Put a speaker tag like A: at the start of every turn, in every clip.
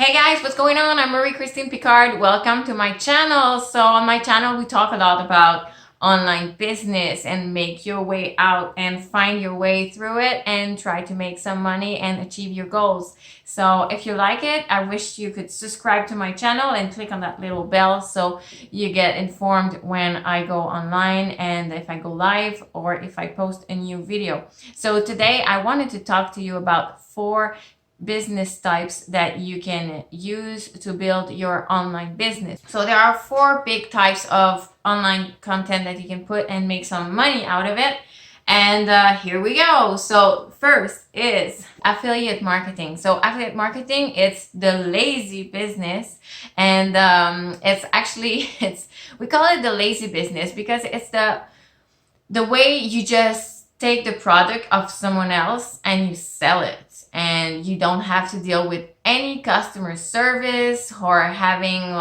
A: Hey guys, what's going on? I'm Marie-Christine Picard. Welcome to my channel. So on my channel, we talk a lot about online business and make your way out and find your way through it and try to make some money and achieve your goals. So if you like it, I wish you could subscribe to my channel and click on that little bell so you get informed when I go online and if I go live or if I post a new video. So today I wanted to talk to you about 4 business types that you can use to build your online business. So there are 4 big types of online content that you can put and make some money out of it. And here we go. So first is affiliate marketing. So affiliate marketing, it's the lazy business, and it's actually we call it the lazy business because it's the way you just take the product of someone else and you sell it, and you don't have to deal with any customer service or having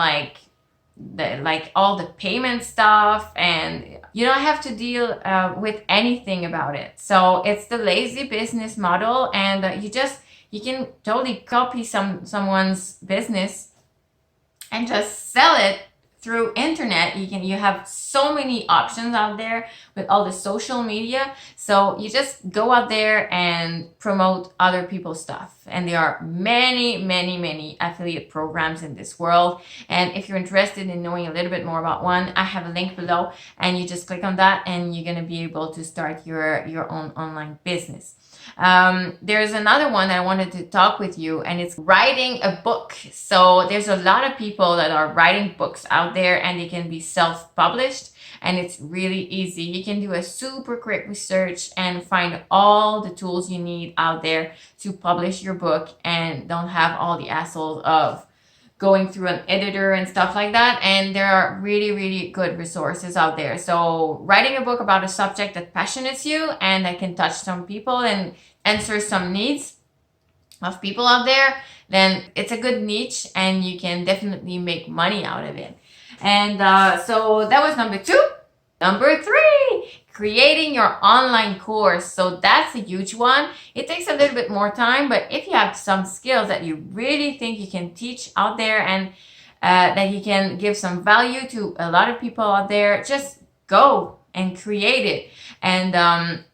A: all the payment stuff, and you don't have to deal with anything about it. So it's the lazy business model, and you can totally copy someone's business and just sell it through internet. You have so many options out there with all the social media. So you just go out there and promote other people's stuff. And there are many affiliate programs in this world. And if you're interested in knowing a little bit more about one, I have a link below, and you just click on that and you're gonna be able to start your own online business. There's another one that I wanted to talk with you, and it's writing a book. So there's a lot of people that are writing books out there, and they can be self-published, and it's really easy. You can do a super quick research and find all the tools you need out there to publish your book and don't have all the hassles of going through an editor and stuff like that. And there are really good resources out there. So writing a book about a subject that passionates you and that can touch some people and answer some needs of people out there, then it's a good niche and you can definitely make money out of it. And so that was number 2. Number 3, creating your online course. So that's a huge one. It takes a little bit more time, but if you have some skills that you really think you can teach out there and that you can give some value to a lot of people out there, just go and create it. And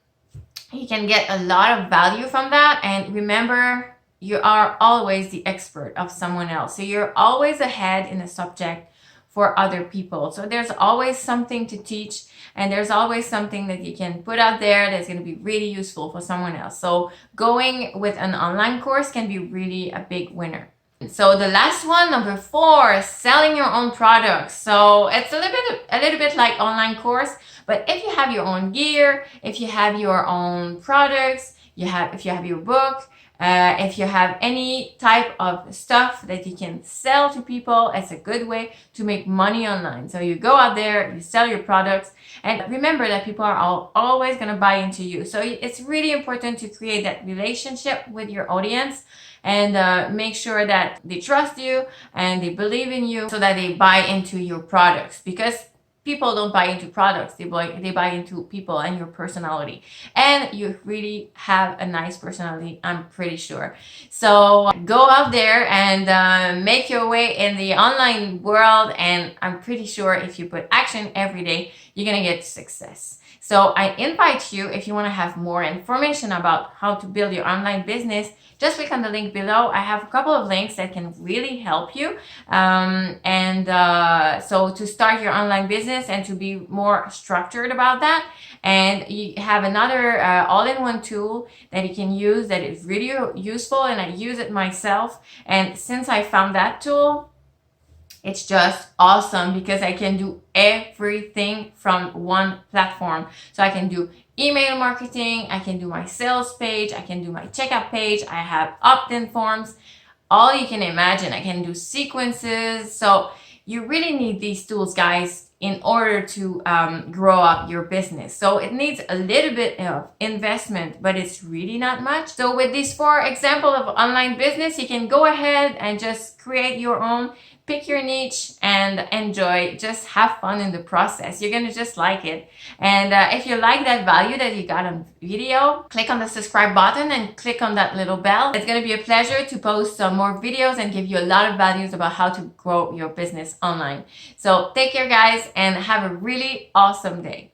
A: you can get a lot of value from that. And remember, you are always the expert of someone else. So you're always ahead in a subject for other people. So there's always something to teach, and there's always something that you can put out there that's going to be really useful for someone else. So going with an online course can be really a big winner. So the last one, number 4, selling your own products. So it's a little bit like online course, but if you have your own gear, if you have your own products, if you have your book, if you have any type of stuff that you can sell to people, it's a good way to make money online. So you go out there, you sell your products, and remember that people are always going to buy into you. So it's really important to create that relationship with your audience and make sure that they trust you and they believe in you so that they buy into your products, because people don't buy into products, they buy into people and your personality. And you really have a nice personality, I'm pretty sure. So go out there and make your way in the online world, and I'm pretty sure if you put action every day, you're gonna get success. So I invite you, if you want to have more information about how to build your online business, just click on the link below. I have a couple of links that can really help you. So to start your online business and to be more structured about that. And you have another all-in-one tool that you can use that is really useful, and I use it myself. And since I found that tool, it's just awesome because I can do everything from one platform. So I can do email marketing, I can do my sales page, I can do my checkout page, I have opt-in forms, all you can imagine. I can do sequences. So you really need these tools, guys. in order to grow up your business. So it needs a little bit of investment, but it's really not much. So with these 4 examples of online business, you can go ahead and just create your own, pick your niche, and enjoy. Just have fun in the process. You're gonna just like it. And if you like that value that you got on video, click on the subscribe button and click on that little bell. It's gonna be a pleasure to post some more videos and give you a lot of values about how to grow your business online. So take care, guys, and have a really awesome day.